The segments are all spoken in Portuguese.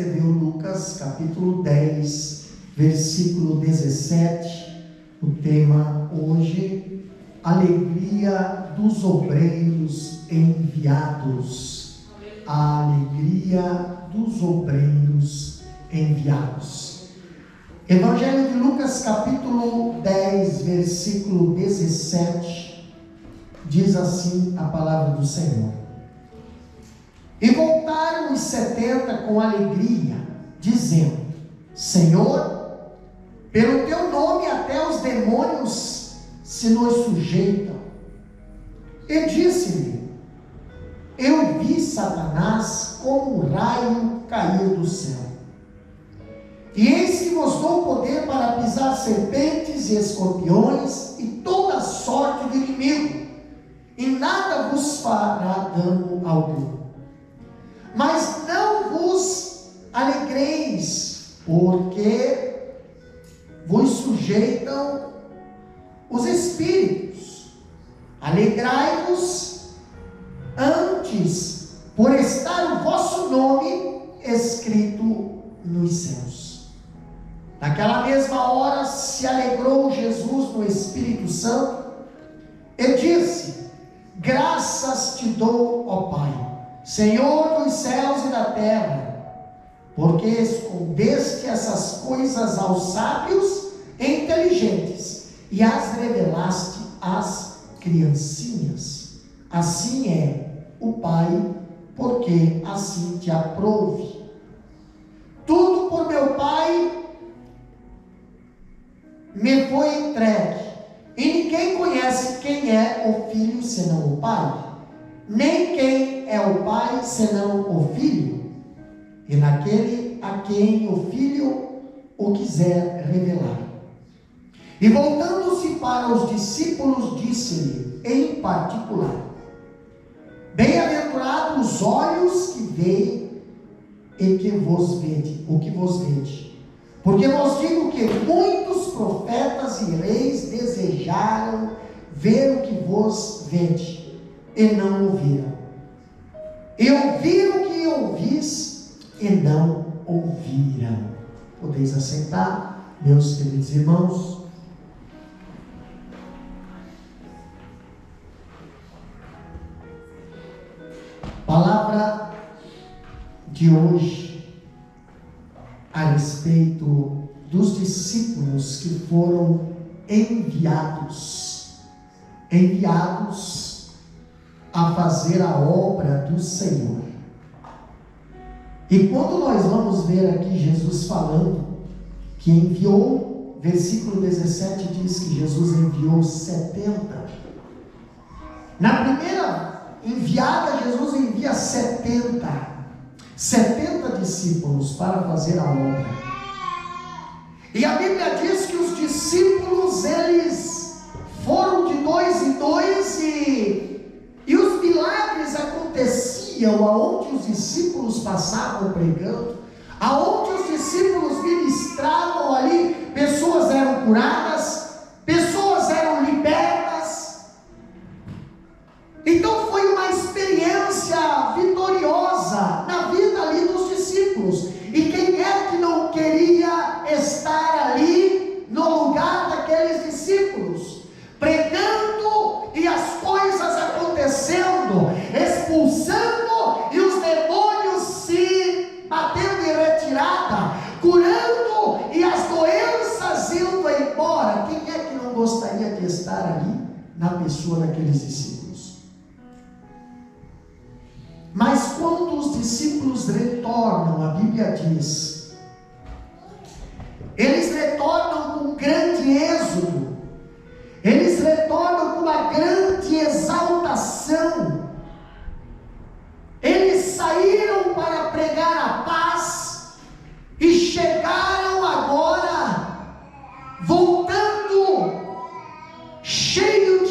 escreveu Lucas, capítulo 10, versículo 17. O tema hoje: alegria dos obreiros enviados. A alegria dos obreiros enviados. Evangelho de Lucas, capítulo 10, versículo 17, diz assim a palavra do Senhor: E voltaram os 70 com alegria, dizendo: Senhor, pelo teu nome até os demônios se nos sujeitam. E disse-lhe: Eu vi Satanás como um raio cair do céu. E eis que vos dou poder para pisar serpentes e escorpiões e toda sorte de inimigo, e nada vos fará dano algum. Mas não vos alegreis, porque vos sujeitam os espíritos. Alegrai-vos antes, por estar o vosso nome escrito nos céus. Naquela mesma hora se alegrou Jesus no Espírito Santo e disse: Graças te dou, ó Pai, Senhor dos céus e da terra, porque escondeste essas coisas aos sábios e inteligentes e as revelaste às criancinhas. Assim é o Pai, porque assim te aprouve. Tudo por meu Pai me foi entregue, e ninguém conhece quem é o Filho senão o Pai, nem quem é o Pai senão o Filho, e naquele a quem o Filho o quiser revelar. E voltando-se para os discípulos, disse-lhe em particular: Bem-aventurados os olhos que veem e que vos vede, o que vos vede. Porque vos digo que muitos profetas e reis desejaram ver o que vos vede, e não ouviram. E ouviram o que ouvis, e não ouviram. Podeis assentar, meus queridos irmãos. Palavra de hoje a respeito dos discípulos que foram enviados a fazer a obra do Senhor. E quando nós vamos ver aqui Jesus falando que enviou, versículo 17 diz que Jesus enviou 70. Na primeira enviada, Jesus envia 70 discípulos para fazer a obra. E a Bíblia diz que os discípulos, eles foram de dois em dois, e os milagres aconteciam aonde os discípulos passavam pregando, aonde os discípulos ministravam ali, pessoas eram curadas, pessoas eram libertas. Então foi uma experiência vitoriosa na vida ali dos discípulos. E quem é que não queria estar ali no lugar daqueles discípulos, pregando e as coisas acontecendo, expulsando e os demônios se batendo em retirada, curando e as doenças indo embora? Quem é que não gostaria de estar ali na pessoa daqueles discípulos? Mas quando os discípulos retornam, a Bíblia diz, eles retornam com grande êxodo, eles retornam com uma grande exaltação, eles saíram para pregar a paz e chegaram agora, voltando, cheio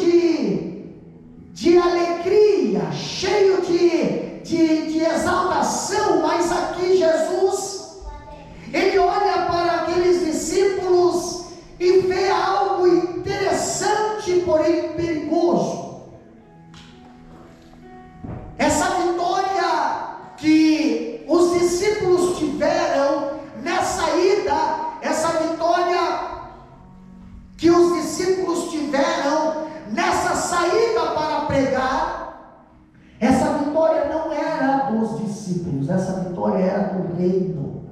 de alegria, cheio de exaltação. Mas aqui Jesus, ele olha para aqueles discípulos e vê algo interessante, porém perigoso. Essa vitória que os discípulos tiveram pregar. Essa vitória não era dos discípulos, essa vitória era do reino.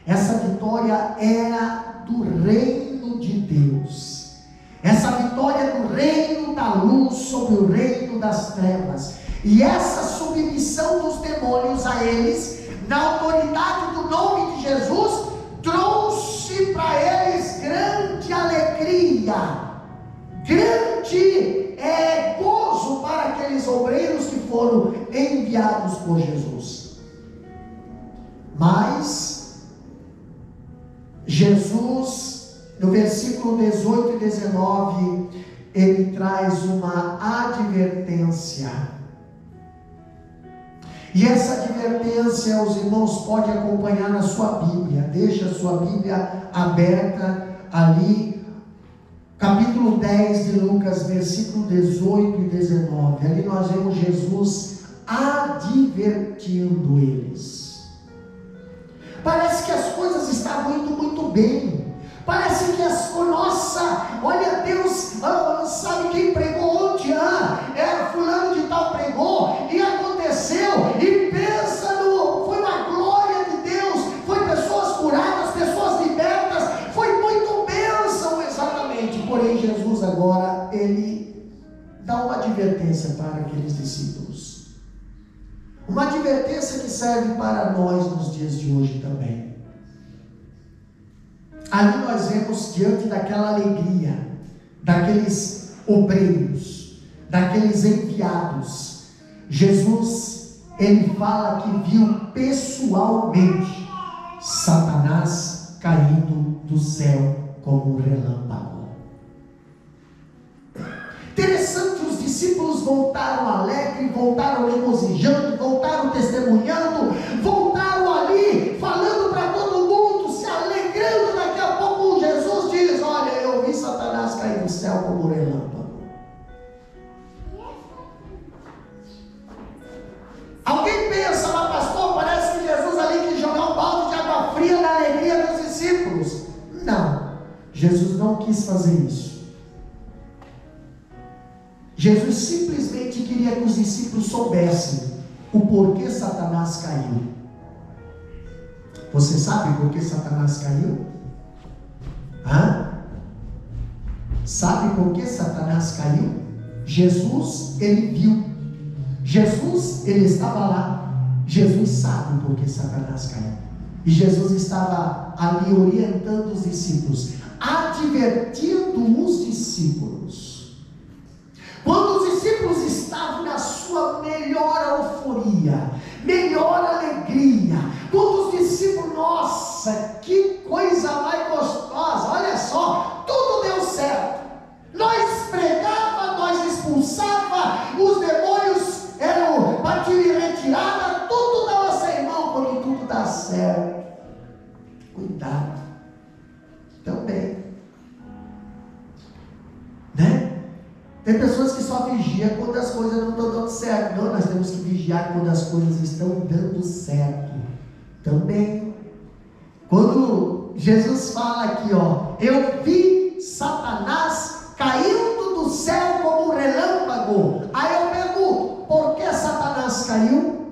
Essa vitória era do reino de Deus. Essa vitória do reino da luz sobre o reino das trevas. E essa submissão dos demônios a eles, na autoridade do nome de Jesus, trouxe para eles grande alegria, grande gozo para aqueles obreiros que foram enviados por Jesus. Mas Jesus, no versículo 18 e 19, ele traz uma advertência. E essa advertência os irmãos podem acompanhar na sua Bíblia. Deixa a sua Bíblia aberta ali, capítulo 10 de Lucas, versículo 18 e 19. Ali nós vemos Jesus advertindo eles. Parece que as coisas estavam indo muito bem. Parece que nossa, olha, Deus sabe quem pregou ontem? Fulano de tal pregou e aconteceu, e pensa foi uma glória de Deus, foi pessoas curadas, pessoas libertas, foi muito bênção, exatamente. Porém Jesus agora, ele dá uma advertência para aqueles discípulos, uma advertência que serve para nós nos dias de hoje também. Ali nós vemos, diante daquela alegria, daqueles obreiros, daqueles enviados, Jesus, ele fala que viu pessoalmente Satanás caindo do céu como um relâmpago. Interessante, os discípulos voltaram alegres, voltaram regozijando, voltaram testemunhando, voltaram ali, falando para todo mundo, se alegrando. Daqui a pouco Jesus diz: olha, eu vi Satanás cair do céu como um relâmpago. Alguém pensa, mas pastor, parece que Jesus ali quis jogar um balde de água fria na alegria dos discípulos. Não, Jesus não quis fazer isso. Jesus simplesmente queria que os discípulos soubessem o porquê Satanás caiu. Você sabe por que Satanás caiu? Sabe por que Satanás caiu? Jesus, ele viu. Jesus, ele estava lá. Jesus sabe por que Satanás caiu. E Jesus estava ali orientando os discípulos, advertindo os discípulos. Quando os discípulos estavam na sua melhor euforia, melhor alegria, quando os discípulos, nossa, que coisa mais gostosa, olha só, tudo deu certo. Nós pregava, nós expulsava, os demônios eram batidos em retirada, tudo dava sermão. Quando tudo dá certo, cuidado também, né? Tem pessoas que só vigiam quando as coisas não estão dando certo. Não, nós temos que vigiar quando as coisas estão dando certo também. Quando Jesus fala aqui, eu vi Satanás caindo do céu como um relâmpago. Aí eu pergunto, por que Satanás caiu?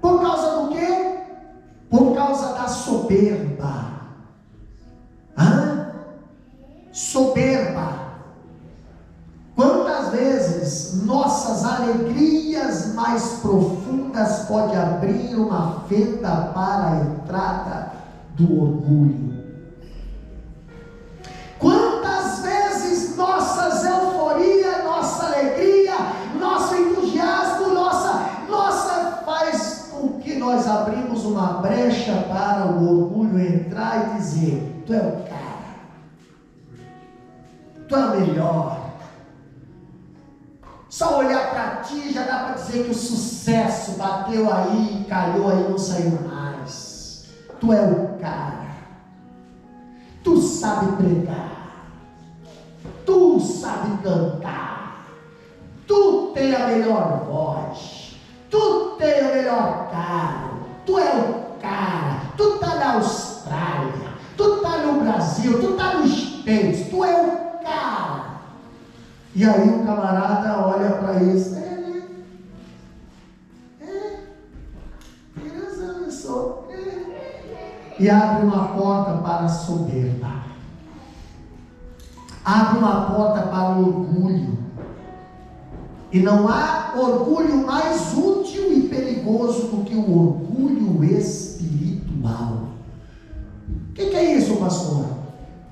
Por causa do quê? Por causa da soberba. Soberba. Quantas vezes nossas alegrias mais profundas podem abrir uma fenda para a entrada do orgulho? Quantas vezes nossas euforias, nossa alegria, nosso entusiasmo, nossa faz com que nós abrimos uma brecha para o orgulho entrar e dizer: tu é o cara, tu é o melhor. Só olhar para ti já dá para dizer que o sucesso bateu aí, calhou aí, não saiu mais. Tu é o cara. Tu sabe pregar. Tu sabe cantar. Tu tem a melhor voz. Tu tem o melhor carro. Tu é o cara. Tu está na Austrália. Tu está no Brasil. Tu está nos States. Tu é o cara. E aí o camarada olha para isso, tem razão, eu sou. E abre uma porta para a soberba. Abre uma porta para o orgulho. E não há orgulho mais útil e perigoso do que o orgulho espiritual. O que é isso, pastor?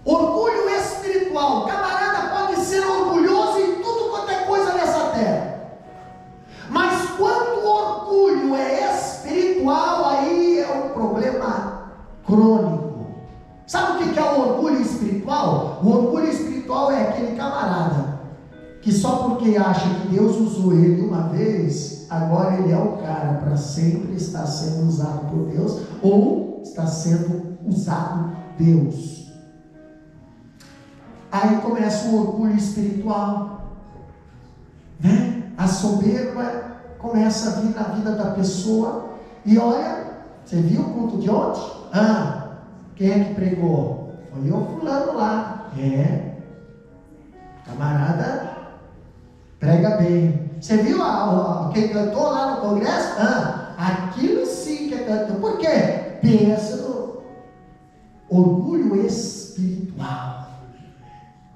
Orgulho espiritual. O camarada pode ser orgulhoso em tudo quanto é coisa nessa terra. Mas quando o orgulho é espiritual, aí é um problema crônico. Sabe o que é o orgulho espiritual? O orgulho espiritual é aquele camarada que só porque acha que Deus usou ele uma vez, agora ele é o cara para sempre estar sendo usado por Deus, ou está sendo usado Deus. Aí começa o orgulho espiritual, né? A soberba começa a vir na vida da pessoa. E olha, você viu o culto de ontem? Quem é que pregou? Foi eu fulano lá. Camarada prega bem. Você viu quem cantou lá no congresso? Aquilo sim que é canto. Por quê? Pensa no orgulho espiritual.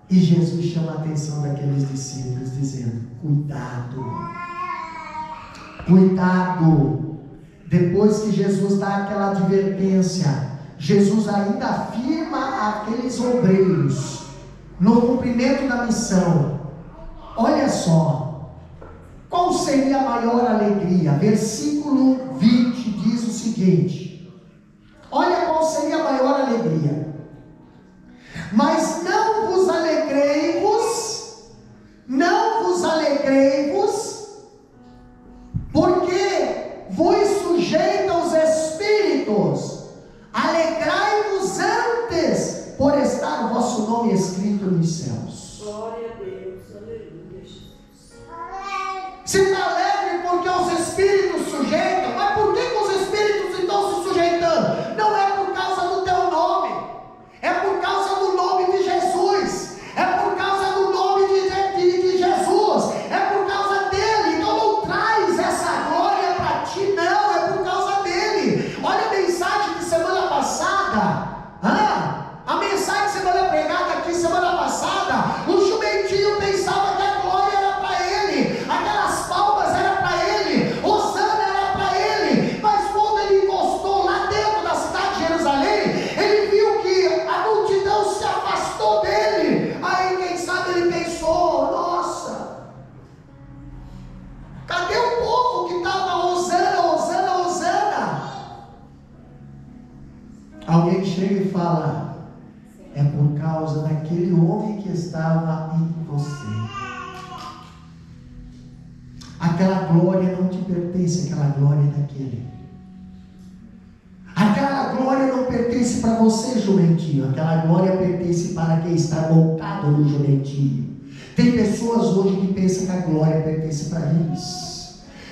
E Jesus chama a atenção daqueles discípulos, dizendo: cuidado, cuidado. Depois que Jesus dá aquela advertência, Jesus ainda afirma àqueles obreiros, no cumprimento da missão: olha só, qual seria a maior alegria? Versículo 20 diz o seguinte: olha qual seria a maior alegria. Mas não vos alegrei-vos, porque vos sujeita os espíritos. Alegrai-vos antes, por estar o vosso nome escrito nos céus. Glória a Deus, aleluia, Jesus. Você está alegre porque os espíritos sujeitam? Mas por que os espíritos estão se sujeitando? Não é por causa do teu nome, é por causa do nome de Jesus, é por causa do nome de Jesus, é por causa dele. Então não traz essa glória para ti, não, é por causa dele. Olha a mensagem de semana passada, a mensagem de semana pregada aqui semana passada. O jumentinho pensava que a glória era para ele, aquelas palmas eram para ele, Hosana era para ele. Mas quando ele encostou lá dentro da cidade de Jerusalém, ele viu que a multidão se afastou dele. Aí quem sabe ele pensou: nossa, cadê o povo que estava Hosana, Hosana, Hosana? Alguém chega e fala: é por causa daquele homem que estava em você. Aquela glória não te pertence, aquela glória é daquele. Aquela glória não pertence para você, jumentinho. Aquela glória pertence para quem está montado no jumentinho. Tem pessoas hoje que pensam que a glória pertence para eles.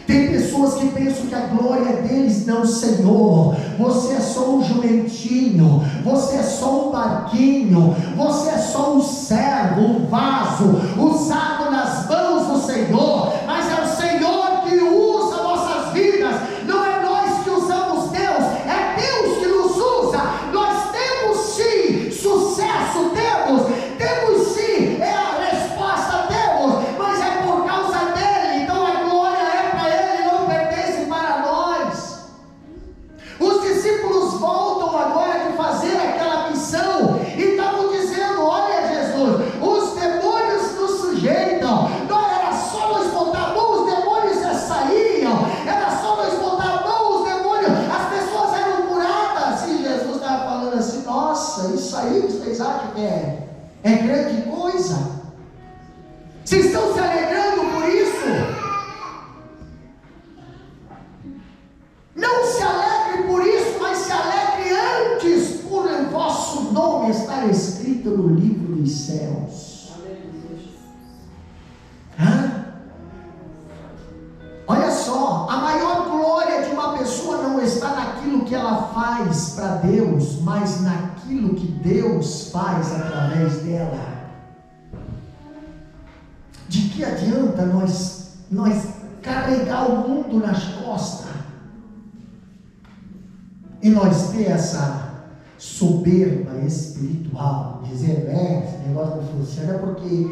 Tem pessoas que pensam que a glória é deles. Não, Senhor, você é só um jumentinho, você é só um barquinho, você é só um servo, um vaso, usado nas mãos do Senhor. Mas é o Senhor que usa nossas vidas, não é nós que usamos Deus, é Deus que nos usa. Nós temos sim sucesso, temos sim, é a resposta, temos, mas é por causa dele. Então a glória é para ele, não pertence para nós. Os discípulos voltam agora de fazer aquela missão e estavam dizendo: olha, Jesus, os demônios nos sujeitam. Não era só nós botar a mão, os demônios já saíam, era só nós botar a mão, os demônios, as pessoas eram curadas. E Jesus estava falando assim: nossa, isso aí vocês acham que é grande coisa? Vocês estão se alegrando por isso? Não se alegre por isso, mas se alegre antes por o vosso nome estar escrito no livro dos céus. Olha só, a maior glória de uma pessoa não está naquilo que ela faz para Deus, mas naquilo que Deus faz através dela. que adianta nós carregar o mundo nas costas e nós ter essa soberba espiritual, dizer, esse negócio não funciona porque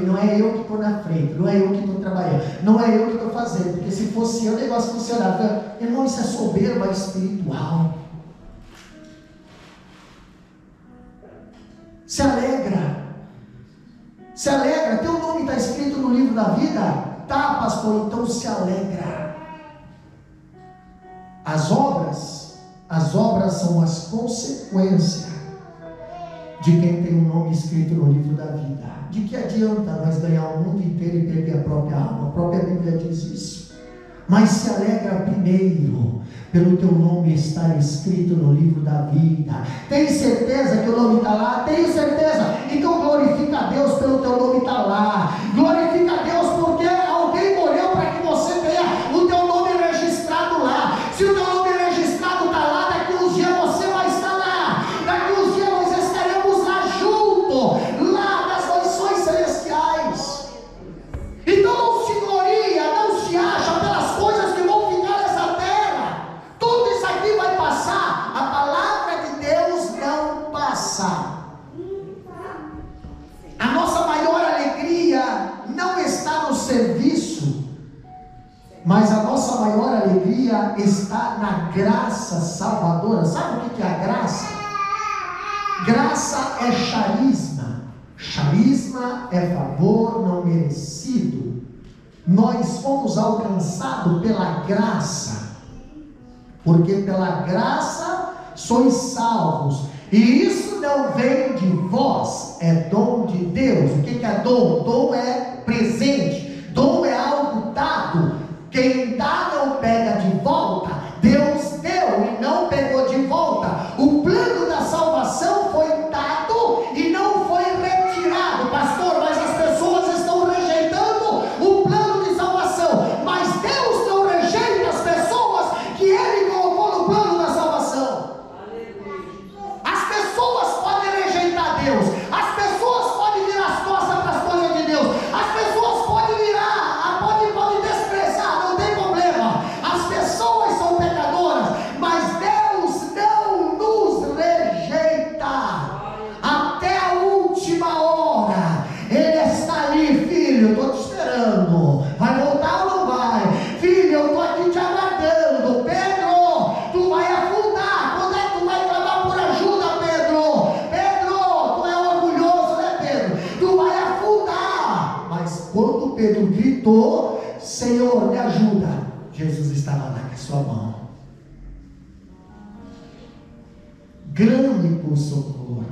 não é eu que estou na frente, não é eu que estou trabalhando, não é eu que estou fazendo, porque se fosse eu, o negócio funcionava. Irmão, isso é soberba espiritual. Se alegra, teu nome está escrito no livro da vida? Tá, pastor, então se alegra. As obras são as consequências de quem tem o nome escrito no livro da vida. De que adianta nós ganhar o mundo inteiro e perder a própria alma? A própria Bíblia diz isso. Mas se alegra primeiro pelo teu nome estar escrito no livro da vida. Tem certeza que o nome está lá? Tenho certeza. Então glorifica a Deus pelo teu nome estar lá. Glorifica a Deus porque alguém morreu para que você tenha o teu nome registrado lá. Se o teu nome registrado está lá, daqui uns dias você vai estar lá. Daqui uns dias nós estaremos lá junto, lá nas mansões celestiais. Então não se gloria, não se acha pelas coisas que vão ficar nessa terra. Tudo isso aqui vai passar. A palavra de Deus não passa. A nossa maior alegria não está no serviço, mas a nossa maior alegria está na graça salvadora. Sabe o que é a graça? Graça é charisma. Charisma é favor não merecido. Nós fomos alcançados pela graça, porque pela graça sois salvos, e isso não vem de vós, é dom de Deus. O que é dom? Dom é presente, dom é algo dado. Quem dá não pega de volta. Deus deu e não pegou de volta. O plano da salvação foi dado e não foi retirado. Pastor, mas as pessoas estão rejeitando o plano de salvação. Mas Deus não rejeita as pessoas que Ele colocou no plano da salvação. As pessoas podem rejeitar Deus. As pessoas podem virar as costas para as coisas de Deus. As pessoas podem podem desprezar, não tem problema. As pessoas são pecadoras, mas Deus não nos rejeita. Até a última hora Ele está ali. Filho, eu estou te esperando. Vai voltar ou não vai? Filho, eu estou aqui te aguardando. Pedro, tu vai afundar. Quando é que tu vai clamar por ajuda, Pedro? Pedro, tu é orgulhoso, né, Pedro? Tu vai afundar. Mas quando Pedro gritou, Senhor, me ajuda, Jesus estava lá com a sua mão. Grame por socorro,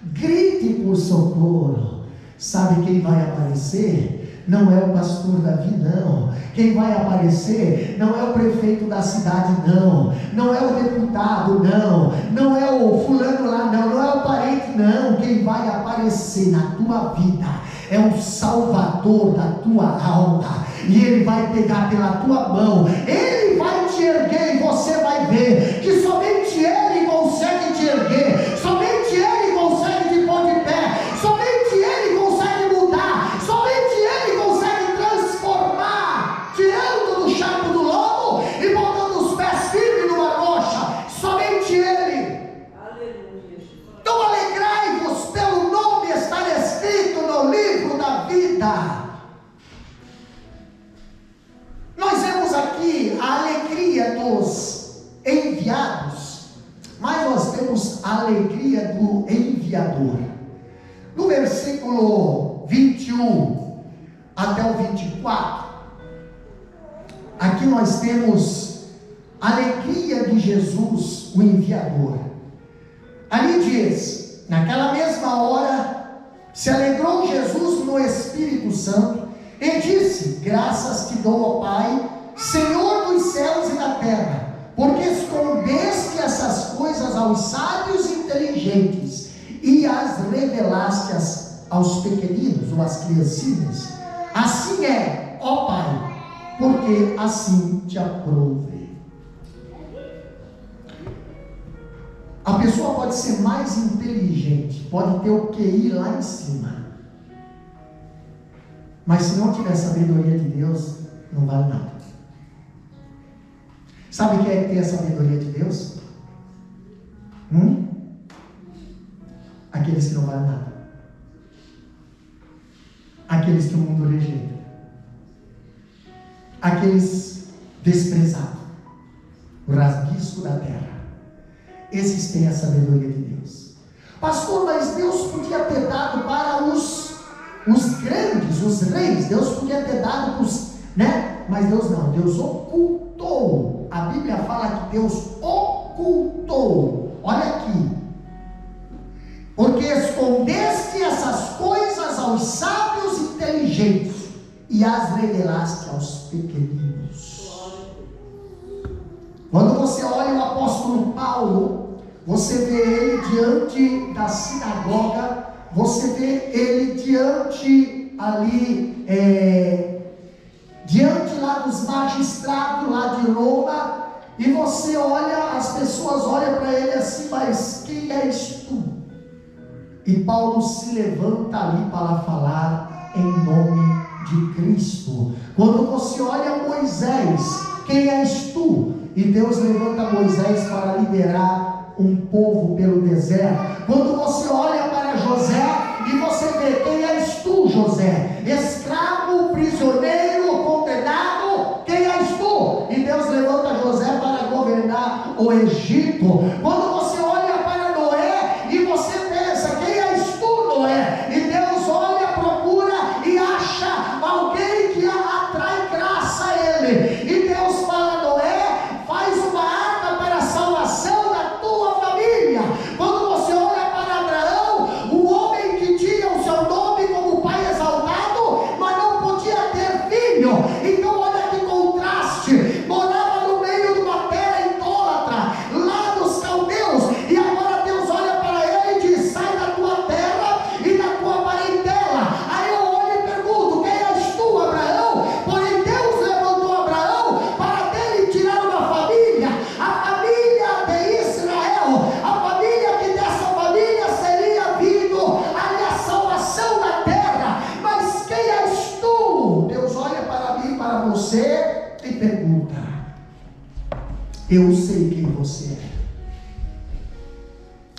grite por socorro. Sabe quem vai aparecer? Não é o pastor Davi, não. Quem vai aparecer não é o prefeito da cidade, não. Não é o deputado, não. Não é o fulano lá, não. Não é o parente, não. Quem vai aparecer na tua vida é o Salvador da tua alma. E Ele vai pegar pela tua mão. Ele vai te erguer e você vai ver que somente Ele consegue te erguer. Somente Ele consegue te pôr de pé. Somente Ele consegue mudar. Somente Ele consegue transformar, tirando do charco do lodo e botando os pés firmes numa rocha. Somente Ele. Aleluia. Então alegrai-vos pelo nome estar escrito no livro da vida. Nós vemos aqui a alegria dos enviados, mas nós temos a alegria do enviador. No versículo 21 até o 24, aqui nós temos a alegria de Jesus, o enviador. Ali diz: naquela mesma hora se alegrou Jesus no Espírito Santo e disse: graças te dou, ó Pai, Senhor dos céus e da terra, porque escondeste essas coisas aos sábios e inteligentes e as revelaste aos pequeninos ou às criancinhas. Assim é, ó Pai, porque assim te aprouve. A pessoa pode ser mais inteligente, pode ter o QI lá em cima, Mas se não tiver sabedoria de Deus, não vale nada. Sabe quem é que tem a sabedoria de Deus? Aqueles que não valem nada. Aqueles que o mundo rejeita. Aqueles desprezados. O rasguisco da terra. Esses têm a sabedoria de Deus. Pastor, mas Deus podia ter dado para os grandes, os reis. Deus podia ter dado para os, né? Mas Deus não. Deus ocultou. A Bíblia fala que Deus ocultou. Olha aqui. Porque escondeste essas coisas aos sábios e inteligentes e as revelaste aos pequeninos. Quando você olha o apóstolo Paulo, você vê ele diante da sinagoga, você vê ele diante ali, diante lá dos magistrados lá de Roma, e você olha, as pessoas olham para ele assim, mas quem és tu? E Paulo se levanta ali para falar em nome de Cristo. Quando você olha Moisés, quem és tu? E Deus levanta Moisés para liderar um povo pelo deserto. Quando você olha para José, e você vê, quem és tu, José? Escravo, prisioneiro, condenado, quem és tu? E Deus levanta José para governar o Egito. Quando você olha para Noé, e você pensa, quem és tu, Noé? E Deus olha, procura e acha alguém que atrai graça a ele. E Deus fala, Noé, faz uma arca para a salvação da tua família. Quando você olha para Abraão, o homem que tinha o seu nome como pai exaltado, mas não podia ter filho. Então olha que contraste. Morava no meio de uma terra idólatra, lá dos caldeus, e agora Deus olha para ele e diz, sai da tua terra e da tua parentela. Aí eu olho e pergunto, quem és tu, Abraão? Porém Deus levantou Abraão para dele tirar uma família, a família de Israel, a família que dessa família seria vindo a salvação da terra. Mas quem és tu? Deus olha para mim, para você e pergunta, eu sei quem você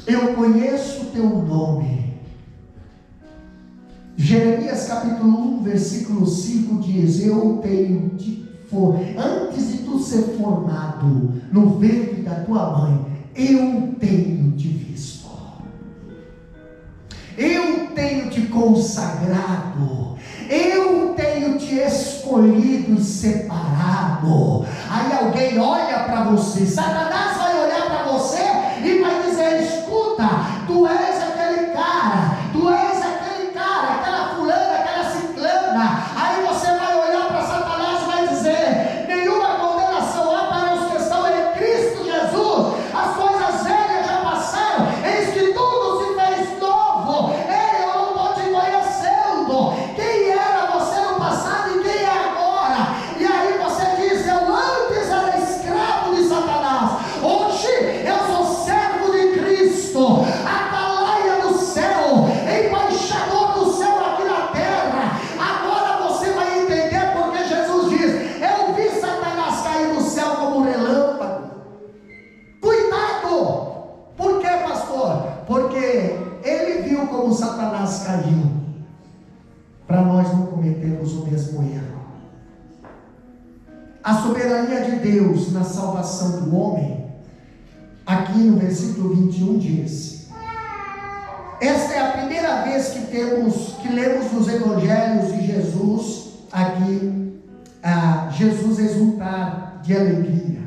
é, eu conheço o teu nome. Jeremias capítulo 1 versículo 5 diz, eu tenho antes de tu ser formado no ventre da tua mãe, eu tenho te visto, eu tenho te consagrado, eu tenho te escolhido e separado. Aí alguém olha para você, Satanás vai olhar para você e vai dizer, escuta, tu és aquele cara, aquela fulana, aquela ciclana. Aí você vai olhar para Satanás e vai dizer, nenhuma condenação há para os que estão em Cristo Jesus, as coisas velhas já passaram, eis que tudo se fez novo. Ei, eu não estou te conhecendo, quem era você no passado e quem é agora. E aí você diz, eu antes era escravo de Satanás, hoje eu sou servo de Cristo, atalaia do céu, embaixador do céu aqui na terra. Agora você vai entender porque Jesus diz, eu vi Satanás cair do céu como um relâmpago. Cuidado! Por quê, pastor? Porque ele viu como Satanás caiu, para nós não cometermos o mesmo erro. A soberania de Deus na salvação do homem, aqui no versículo 21 diz, esta é a primeira vez que lemos nos evangelhos de Jesus, aqui, Jesus exultar de alegria.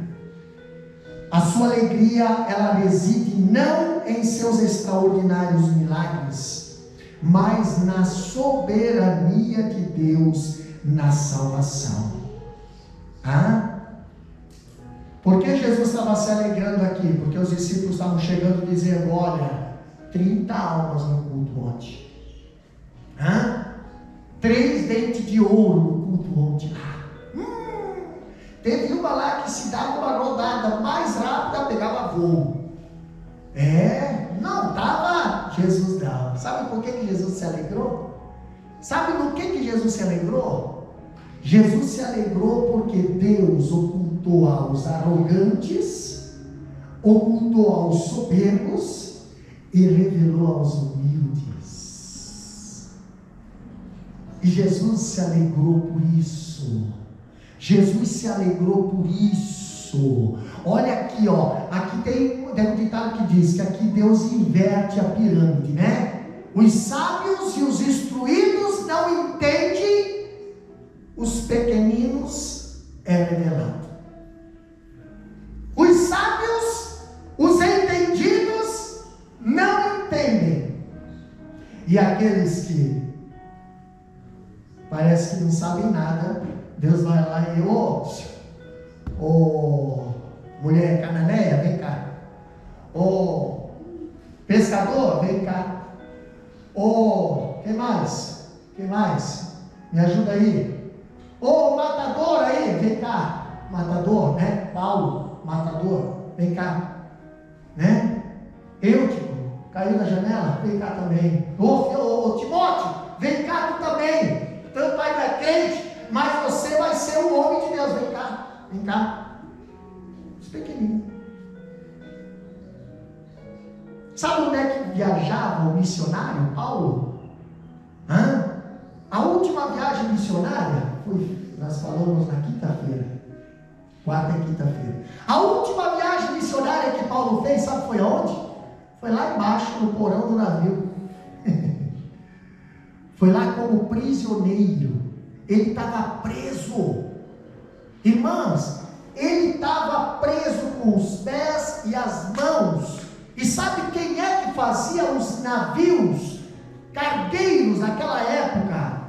A sua alegria, ela reside não em seus extraordinários milagres, mas na soberania de Deus na salvação. Por que Jesus estava se alegrando aqui? Porque os discípulos estavam chegando dizendo, olha, 30 almas no culto ontem. 3 dentes de ouro no culto ontem. Teve uma lá que se dava uma rodada mais rápida, pegava voo. Não, estava Jesus não. Sabe por que Jesus se alegrou? Sabe no que Jesus se alegrou? Jesus se alegrou porque Deus ocultou aos arrogantes, ocultou aos soberbos e revelou aos humildes. E Jesus se alegrou por isso. Jesus se alegrou por isso. Olha aqui, ó. Aqui tem um ditado que diz que aqui Deus inverte a pirâmide, né? Os sábios e os instruídos não entendem, os pequeninos é revelado. Os sábios, os entendidos não entendem. E aqueles que parece que não sabem nada, Deus vai lá e mulher cananeia, vem cá. Pescador, vem cá. Quem mais? Quem mais? Me ajuda aí. Matador aí, vem cá. Matador, né? Paulo, matador, vem cá. Né? Eutico, caiu na janela, vem cá também. Timóteo, vem cá tu também. Teu pai não é crente, mas você vai ser um homem de Deus. Vem cá, vem cá. Os pequenininhos. Sabe onde é que viajava o missionário Paulo? A última viagem missionária nós falamos na quinta-feira, quarta e quinta-feira. A última viagem missionária que Paulo fez, sabe foi aonde? Foi lá embaixo, no porão do navio. Foi lá como prisioneiro. Ele estava preso. Irmãs, ele estava preso com os pés e as mãos. E sabe quem é que fazia os navios cargueiros naquela época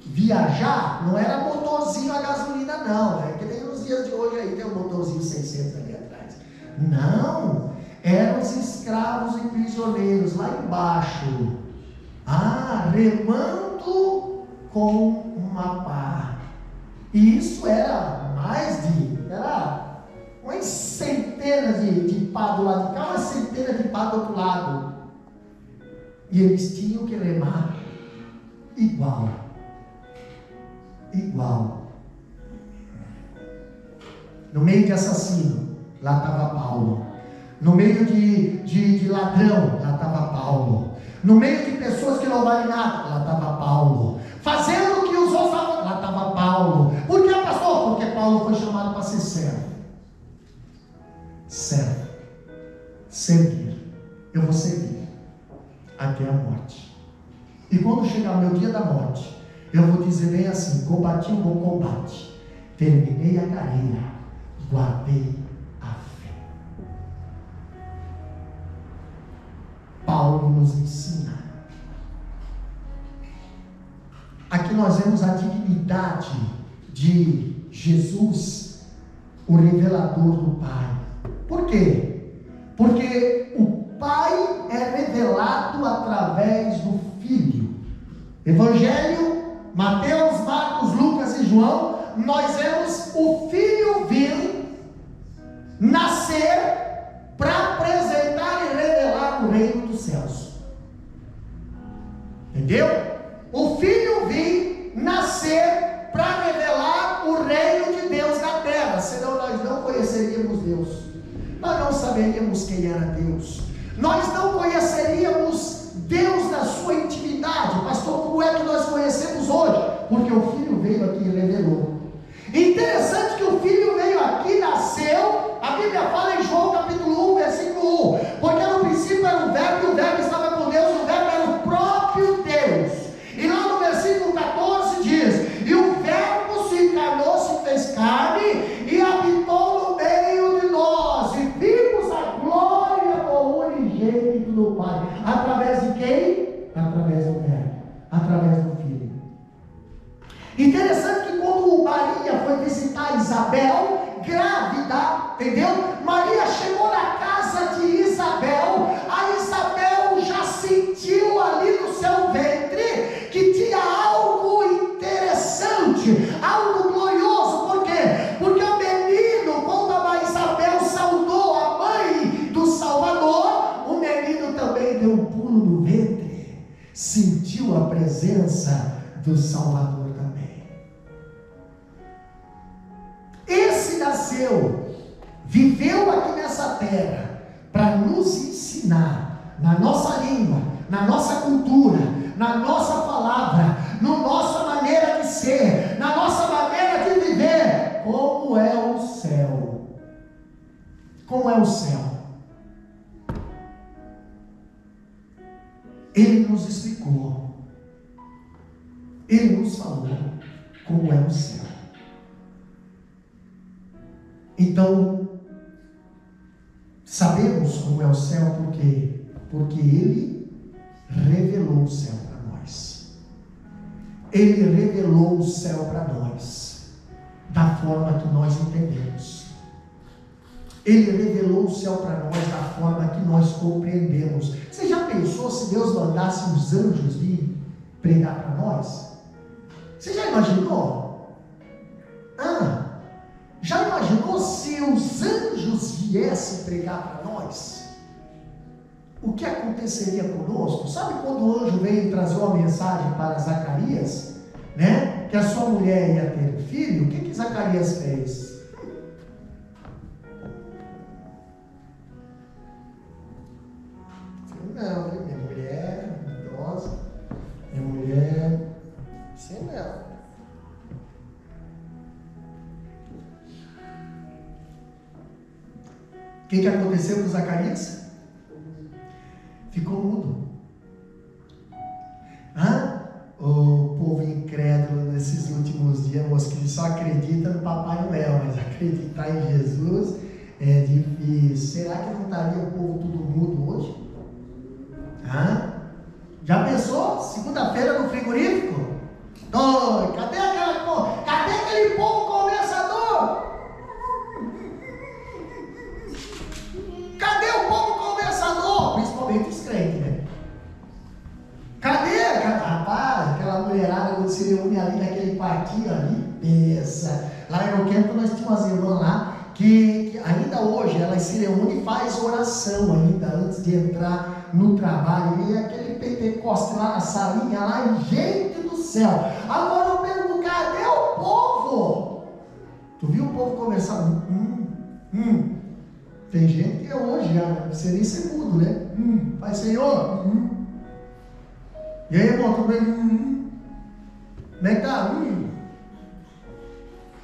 viajar? Não era motorzinho a gasolina, não. É que nem nos dias de hoje aí tem um motorzinho 600 ali atrás. Não, eram os escravos e prisioneiros lá embaixo, remando com uma pá. E isso era umas centenas de pá do lado de cá, umas centenas de pá do outro lado. E eles tinham que remar igual. No meio de assassino, lá estava Paulo. No meio de ladrão, lá estava Paulo. No meio de pessoas que não valem nada, lá estava Paulo. Fazendo o que os outros falavam, lá estava Paulo. Por que, pastor? Porque Paulo foi chamado para ser servo. Servo. Servir. Eu vou servir até a morte. E quando chegar o meu dia da morte, eu vou dizer bem assim: combati o bom combate, terminei a carreira, guardei a fé. Paulo nos ensina. Aqui nós vemos a dignidade de Jesus, o revelador do Pai. Por quê? Porque o Pai é revelado através do Filho. Evangelho, Mateus, Marcos, Lucas e João, nós vemos o Filho vir, nascer, para apresentar e revelar o reino dos céus. Entendeu? O Filho vir, nascer, para revelar o reino de Deus na terra. Senão nós não conheceríamos Deus. Nós não saberíamos quem era Deus. Nós não conheceríamos Deus na sua intimidade. Pastor, como é que nós conhecemos hoje? Porque o Filho veio aqui e revelou. Interessante que o Filho veio aqui, nasceu. A Bíblia fala em João capítulo 1, versículo 1. Porque no princípio era o Verbo, e o Verbo estava com Deus, o Verbo era o próprio Deus. E lá no versículo 14 diz: e o Verbo se encarnou, se fez carne e habitou no meio de nós, e vimos a glória do unigênito do Pai. Através de quem? Através do Verbo, através do Filho. Interessante que quando Maria foi visitar Isabel, grávida, entendeu? Maria chegou na casa de Isabel, a Isabel já sentiu ali no seu ventre que tinha algo interessante, algo glorioso. Por quê? Porque o menino, quando a Isabel saudou a mãe do Salvador, o menino também deu um pulo no ventre, sentiu a presença do Salvador também. Esse nasceu, viveu aqui nessa terra, para nos ensinar, na nossa língua, na nossa cultura, na nossa palavra, na nossa maneira de ser, na nossa maneira de viver, como é o céu. Como é o céu. Ele nos explicou, Ele nos falou como é o céu. Então, sabemos como é o céu por quê? Porque Ele revelou o céu para nós. Ele revelou o céu para nós, da forma que nós entendemos. Ele revelou o céu para nós da forma que nós compreendemos. Você já pensou se Deus mandasse os anjos vir pregar para nós? Você já imaginou? Já imaginou se os anjos viessem pregar para nós? O que aconteceria conosco? Sabe quando o anjo veio trazer uma mensagem para Zacarias, né? Que a sua mulher ia ter um filho? O que Zacarias fez? Não, minha mulher idosa, minha mulher, sei não. O que aconteceu com Zacarias? Ficou mudo. O povo incrédulo nesses últimos dias, moço, que só acredita no Papai Noel, mas acreditar em Jesus é difícil. Será que não estaria o povo tudo mudo hoje? Já pensou? Segunda-feira no frigorífico? Cadê aquele povo conversador? Cadê o povo conversador? Principalmente os crentes, né? Cadê? Rapaz, aquela mulherada quando se reúne ali naquele quartinho ali, pensa. Lá em Roquento nós tínhamos umas irmãs lá que ainda hoje elas se reúnem e faz oração ainda antes de entrar no trabalho. E aquele Pentecoste lá na salinha lá, e gente do céu. Agora eu pergunto, cadê o povo? Tu viu o povo conversar? Tem gente que é hoje já, não precisa nem ser mudo, né? Pai Senhor. E aí, irmão, tudo bem? Como é que tá?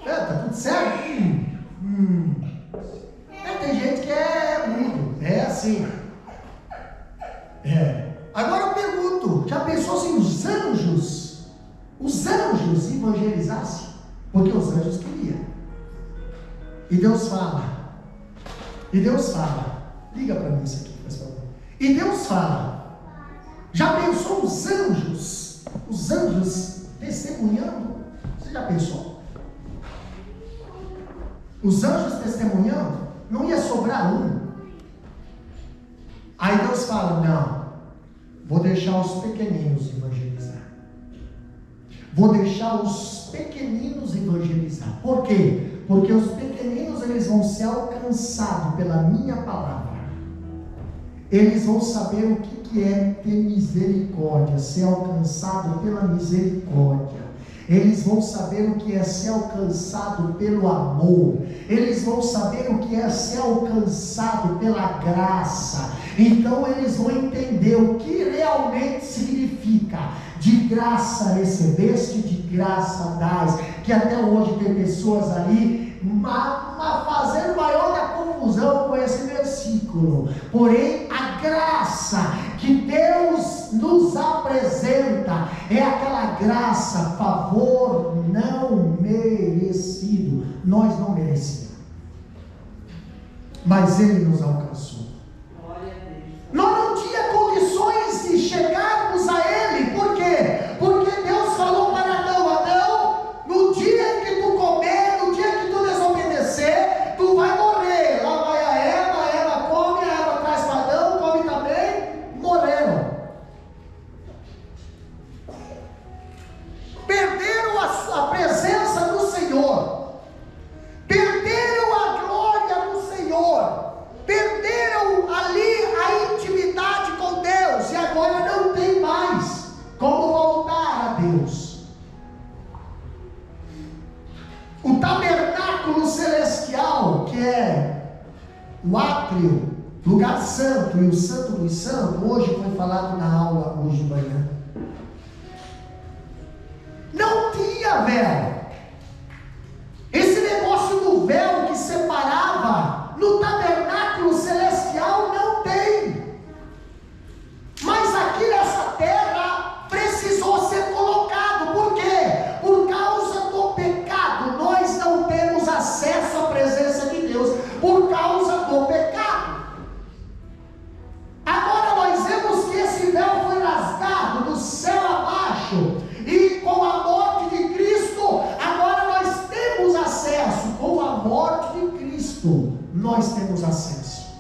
Tá tudo certo? Tem gente que é mudo, é assim. Agora eu pergunto, já pensou se os anjos evangelizassem? Porque os anjos queriam. E Deus fala, liga para mim isso aqui, por favor. E Deus fala, já pensou os anjos testemunhando? Você já pensou? Os anjos testemunhando, não ia sobrar um. Aí Deus fala, não, vou deixar os pequeninos evangelizar. Por quê? Porque os pequeninos eles vão ser alcançados pela minha palavra. Eles vão saber o que é ter misericórdia, ser alcançado pela misericórdia. Eles vão saber o que é ser alcançado pelo amor. Eles vão saber o que é ser alcançado pela graça. Então eles vão entender o que realmente significa: de graça recebeste, de graça dás. Que até hoje tem pessoas ali fazendo maior da confusão com esse versículo. Porém, a graça que Deus nos apresenta é aquela graça, favor não merecido. Nós não merecíamos, mas Ele nos alcançou. Nós não tínhamos condições de chegarmos a Ele. Por quê? Porque Deus falou para Adão, no dia em que tu comer, no dia que tu desobedecer, tu vai morrer. Lá vai a Eva come, a Eva traz para Adão, come também, morreram. Perderam a presença do Senhor, perderam a glória do Senhor, perderam O tabernáculo celestial, que é o átrio, lugar santo e o santo dos santos, hoje foi falado na aula, hoje de manhã, não tinha véu. Esse negócio do véu que separava no tabernáculo celestial não tem. Mas aqui nessa terra precisou ser colocado. Por quê? Por causa do pecado. Nós não temos acesso à presença de Deus por causa do pecado. Agora nós vemos que esse véu foi rasgado do céu abaixo, e com a morte de Cristo, agora nós temos acesso. Com a morte de Cristo, nós temos acesso.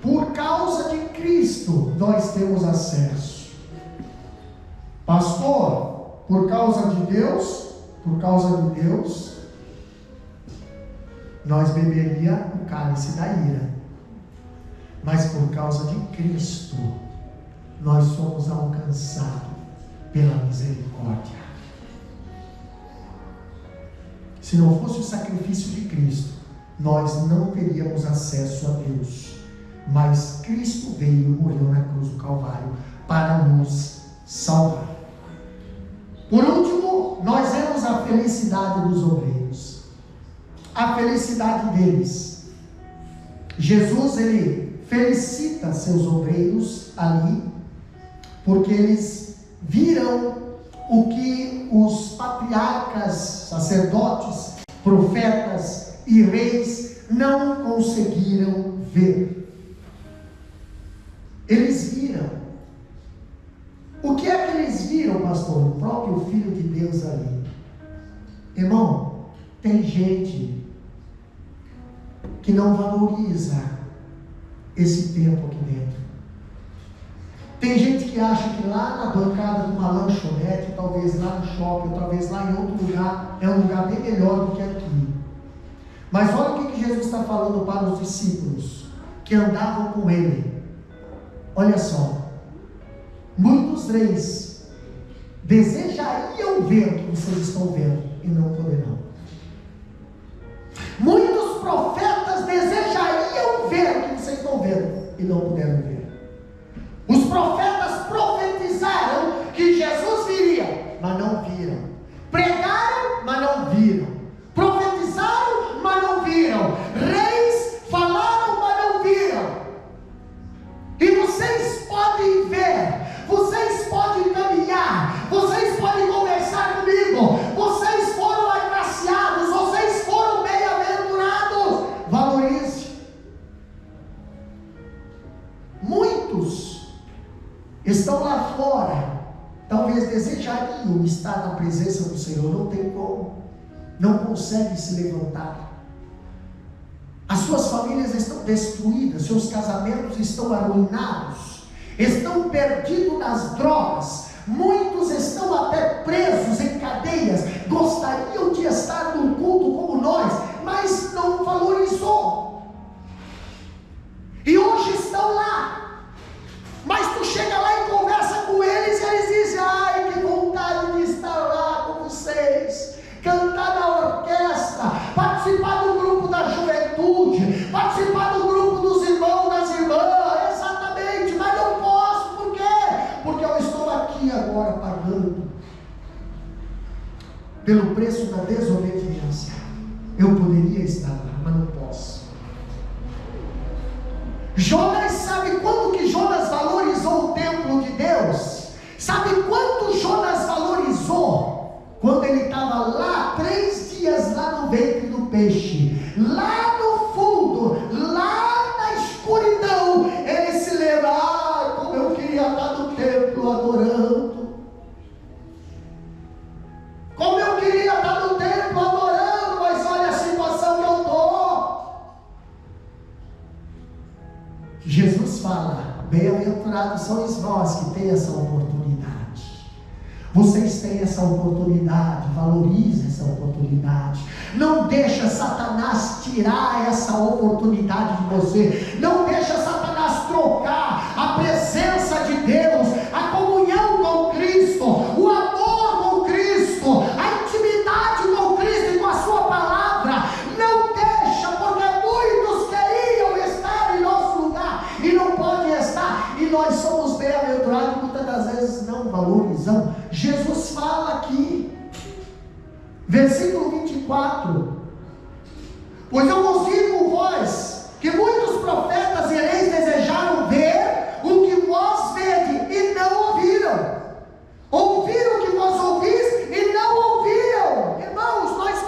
Por causa de Cristo, nós temos acesso. Pastor, por causa de Deus, nós beberia o cálice da ira. Mas por causa de Cristo, nós somos alcançados pela misericórdia. Se não fosse o sacrifício de Cristo, nós não teríamos acesso a Deus. Mas Cristo veio e morreu na cruz do Calvário para nos salvar. Por último, nós vemos a felicidade dos obreiros, a felicidade deles. Jesus, ele felicita seus obreiros ali, porque eles viram o que os patriarcas, sacerdotes, profetas e reis não conseguiram ver. Eles viram. O que é que eles viram, pastor? O próprio Filho de Deus ali. Irmão, tem gente que não valoriza esse tempo aqui dentro. Tem gente que acha que lá na bancada de uma lanchonete, talvez lá no shopping, ou talvez lá em outro lugar, é um lugar bem melhor do que aqui. Mas olha o que Jesus está falando para os discípulos que andavam com ele. Olha só, muitos reis desejariam ver o que vocês estão vendo e não poderão. Muitos profetas desejariam ver o que vocês estão vendo e não puderam ver. Os profetas profetizaram que Jesus viria, mas não viram. Pregaram, mas não viram. Profetizaram, mas não viram. Reis falaram, mas não viram. E vocês podem ver, vocês podem caminhar, vocês podem conversar comigo, vocês foram agraciados, vocês foram bem-aventurados. Valorize. Muitos estão lá fora, talvez desejariam estar na presença do Senhor, não tem como, não conseguem se levantar. As suas famílias estão destruídas, seus casamentos estão arruinados, estão perdidos nas drogas, muitos estão até presos em cadeias, gostariam de estar num culto como nós, mas não valorizou, e hoje estão lá, mas tu chega lá e conversa com eles e eles dizem: ai, que vontade de estar lá com vocês, cantar na orquestra, participar do grupo da juventude, participar do grupo dos irmãos, das irmãs. Exatamente, mas não posso. Por quê? Porque eu estou aqui agora pagando pelo preço da desobediência. Eu poderia estar lá, mas não posso. Jonas, sabe quando que Jonas valorizou o templo de Deus? Sabe quanto Jonas valorizou? Quando ele estava lá 3 dias lá no ventre do peixe, lá no fundo, lá na escuridão, ele se lembra: ah, como eu queria estar no templo adorando, como eu queria estar no templo adorando, mas olha a situação que eu estou. Jesus fala: bem-aventurados são os vós que têm essa oportunidade. Vocês têm essa oportunidade, valorize essa oportunidade. Não deixa Satanás tirar essa oportunidade de você. Não deixa Satanás trocar a presença de Deus, a comunhão com Cristo, o amor com Cristo, a Versículo 24: pois eu vos digo vós, que muitos profetas e reis desejaram ver o que vós vede e não ouviram, ouviram o que vós ouvis e não ouviram. Irmãos, nós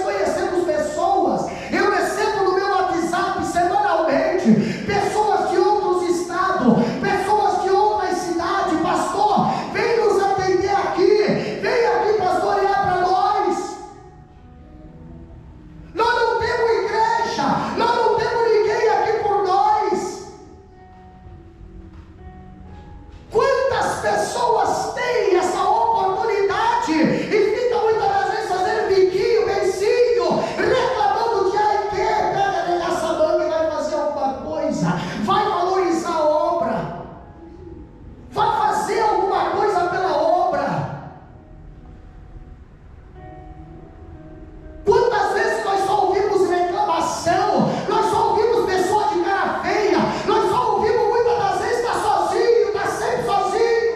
conhecemos pessoas, eu recebo no meu WhatsApp semanalmente, pessoas de outros estados, pessoas de outras cidades: pastor, vem nos atender aqui, vem aqui pastorear para nós. Nós não temos igreja, nós não temos ninguém aqui por nós. Quantas pessoas têm essa oportunidade e ficam muitas das vezes fazendo biquinho, beicinho, reclamando de ai que pega essa manga e vai fazer alguma coisa, vai valorizar a obra, vai fazer alguma coisa pela obra. Quantas vezes nós só ouvimos reclamação, nós só ouvimos pessoa de cara feia, nós só ouvimos muitas das vezes está sozinho, está sempre sozinho.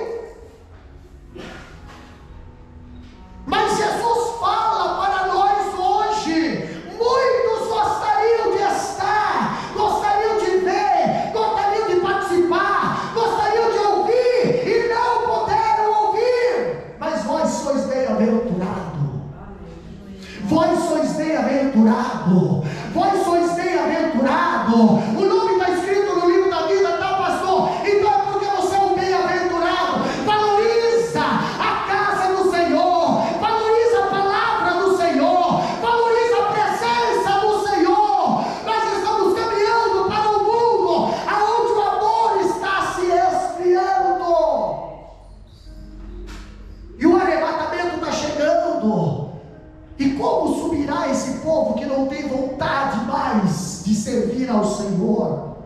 Mas Jesus fala para nós hoje: muitos gostariam de estar, gostariam de ver, gostariam de participar, gostariam de ouvir e não puderam ouvir. Mas vós sois bem-aventurados. Vós sois bem-aventurado, vós sois bem-aventurado. O nome está escrito no livro da vida, tá, pastor? Então é porque você é um bem-aventurado. Valoriza a casa do Senhor, valoriza a palavra do Senhor, valoriza a presença do Senhor. Nós estamos caminhando para um mundo aonde o amor está se esfriando e o arrebatamento está chegando. E como subirá esse povo que não tem vontade mais de servir ao Senhor?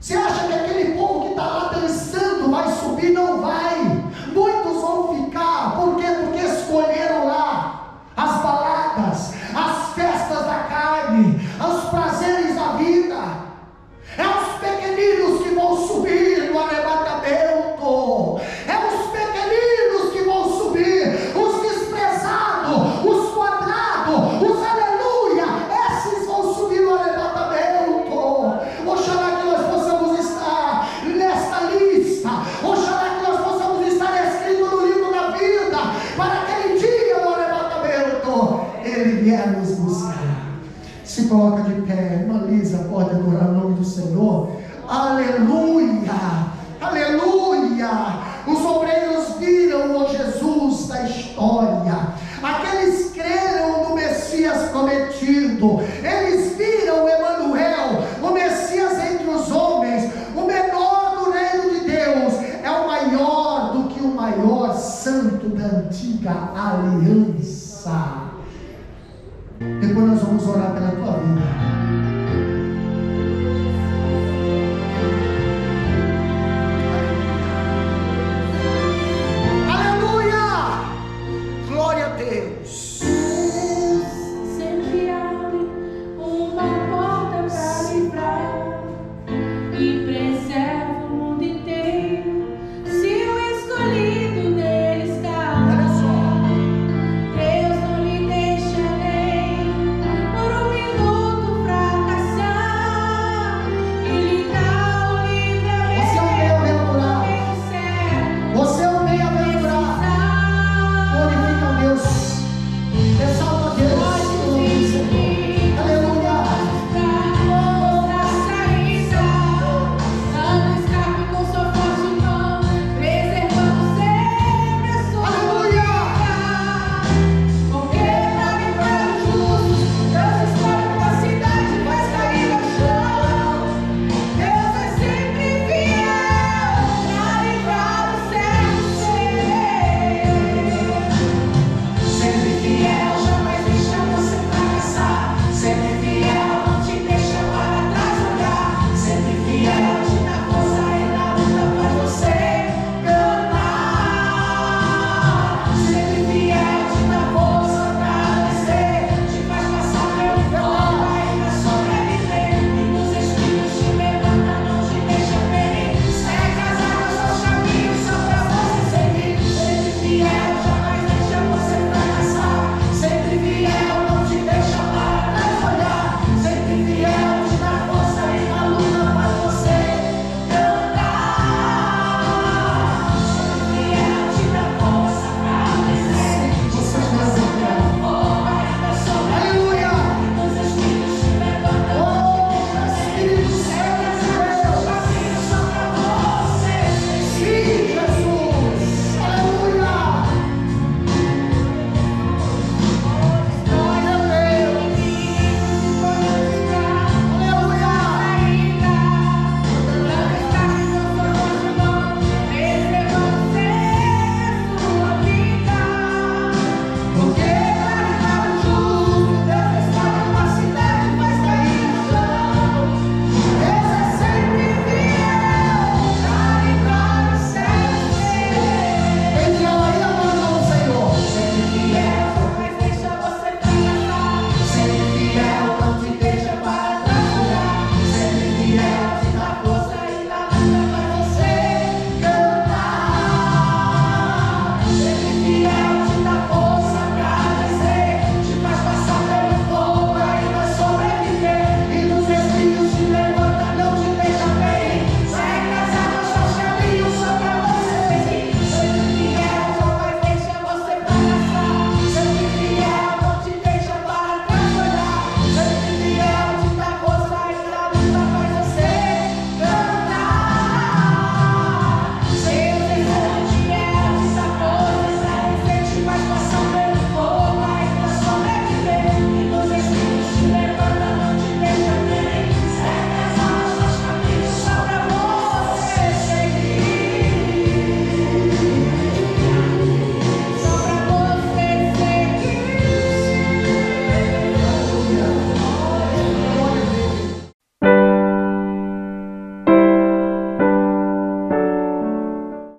Você acha que aquele povo que está lá dançando vai subir? Não vai. Muitos vão ficar. Por quê? Porque escolheram lá as baladas, as festas da carne, os prazeres da vida. É os pequeninos que vão subir no arrebatamento. É os pequeninos que vão subir. Os desprezados, os quadrados, os aleluia, esses vão subir no arrebatamento. Oxalá que nós possamos estar nesta lista. Oxalá que nós possamos estar escrito no livro da vida, para aquele dia do arrebatamento Ele vier nos buscar. Se coloca de pé, irmã Lisa, pode adorar o nome do Senhor. Aleluia, aleluia. Os obreiros viram o Jesus da história. Aqueles creram no Messias prometido. Eles viram Emanuel, o Messias entre os homens, o menor do reino de Deus. É o maior do que o maior santo da antiga aliança. Depois nós vamos orar pela tua vida.